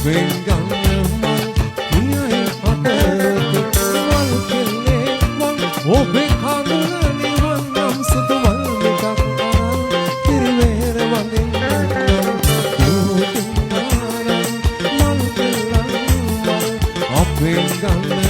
අපෙන් ගන්න මල් කියයි අතට මල් කෙල්ලේ මල් ඔබේ කඳුල නිවන් නම් සුදු මල් එකක් අරන් කිරිවේර වලින් මල් කෙල්ලන් මල් අපෙන් ගන්න